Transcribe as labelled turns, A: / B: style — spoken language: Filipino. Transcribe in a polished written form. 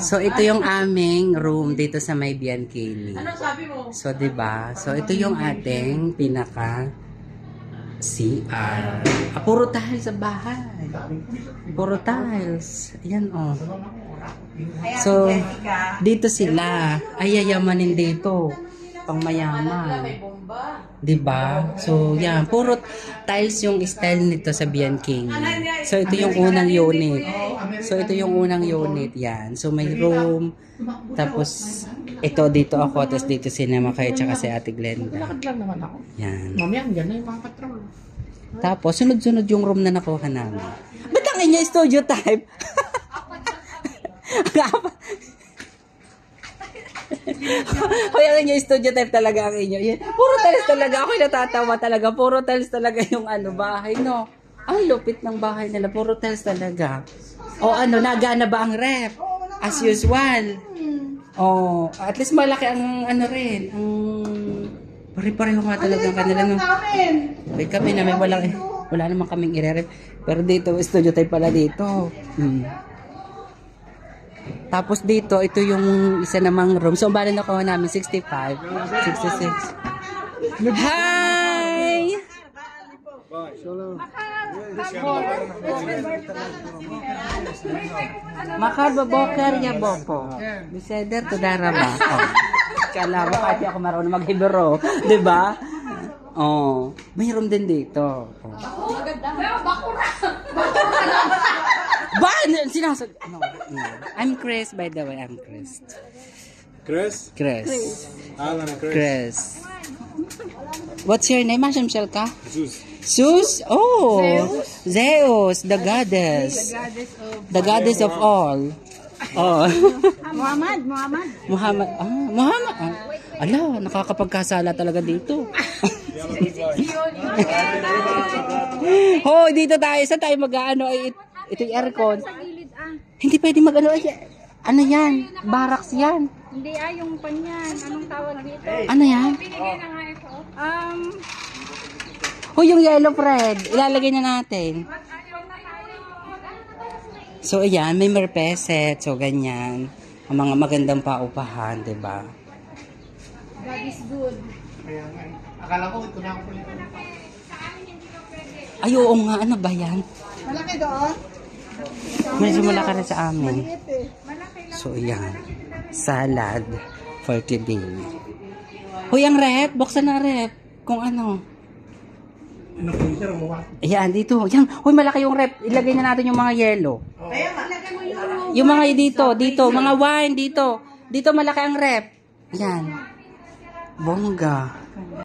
A: So ito yung aming room dito sa may Biancini.
B: Ano sabi mo?
A: So 'di ba? So ito yung ating pinaka CR. Puro tiles sa bahay. Puro tiles. Ayan oh. So dito sila. Ay yayamanin dito. Pang mayaman. Diba? So, yan. Puro tiles yung style nito sa Biancini. So, ito yung unang unit. So, ito yung unang unit. Yan. So, may room. Tapos, ito dito ako. Tapos, dito si Nema kayo tsaka si Ate Glenda.
C: Lakad lang naman ako.
A: Yan.
C: Mamaya, andyan na yung mga patrol.
A: Tapos, sunod-sunod yung room na nakuha namin. Ba't ang inyo studio type? Hoy, ang inyo studio type talaga ang inyo. Puro tiles talaga. Ako'y natatawa talaga. Puro tiles talaga yung bahay, no? Ang lupit ng bahay nila. Puro tiles talaga. O nagana ba ang ref? As usual. O, at least malaki ang rin. Ang pare-pareho nga talaga ang kanila, no? May kami na may wala naman kaming i-ref. Pero dito, studio type pala dito. Tapos dito, ito yung isa namang room. So, bali na ko namin, 65, 66. Hi! Makarbaboker ya bopo. Biseder to daraba. Kala mo kasi ako marunong mag-Hebrew. Diba? Oh, may room din dito. Ba? Sinasag... No. I'm Chris, by the way. I'm Chris.
D: Chris?
A: Chris.
D: I'm Chris.
A: Chris. What's your name? Masam shell ka?
D: Zeus.
A: Zeus? Oh! Zeus, the goddess. The goddess of all. Oh.
B: Muhammad.
A: Muhammad. Muhammad. Ala, nakakapagkasala talaga dito. Hoy, dito tayo. Saan tayo mag-ano? Ito yung aircon. Hindi pwede mag-ano. Ano yan? Barracks yan.
B: Hindi yung panyan. Anong tawag dito?
A: Ano yan?
B: Binigay na nga ito.
A: Hoy, yung yellow Fred. Ilalagay na natin. So, ayan. May merpeset. So, ganyan. Ang mga magandang paupahan, diba?
B: God is good.
C: Akala ko, ito na ako ulit.
A: Ay, oo nga. Ano ba yan?
B: Malaki doon?
A: Medyo malaki na sa amin. So, ayan. Salad for today. Hoy, ang rep. Buksan na rep. Kung ano. Ayan, dito. Ayan. Hoy, malaki yung rep. Ilagay na natin yung mga yellow. Yung mga dito. Mga wine dito. Dito malaki ang rep. Ayan. Bongga.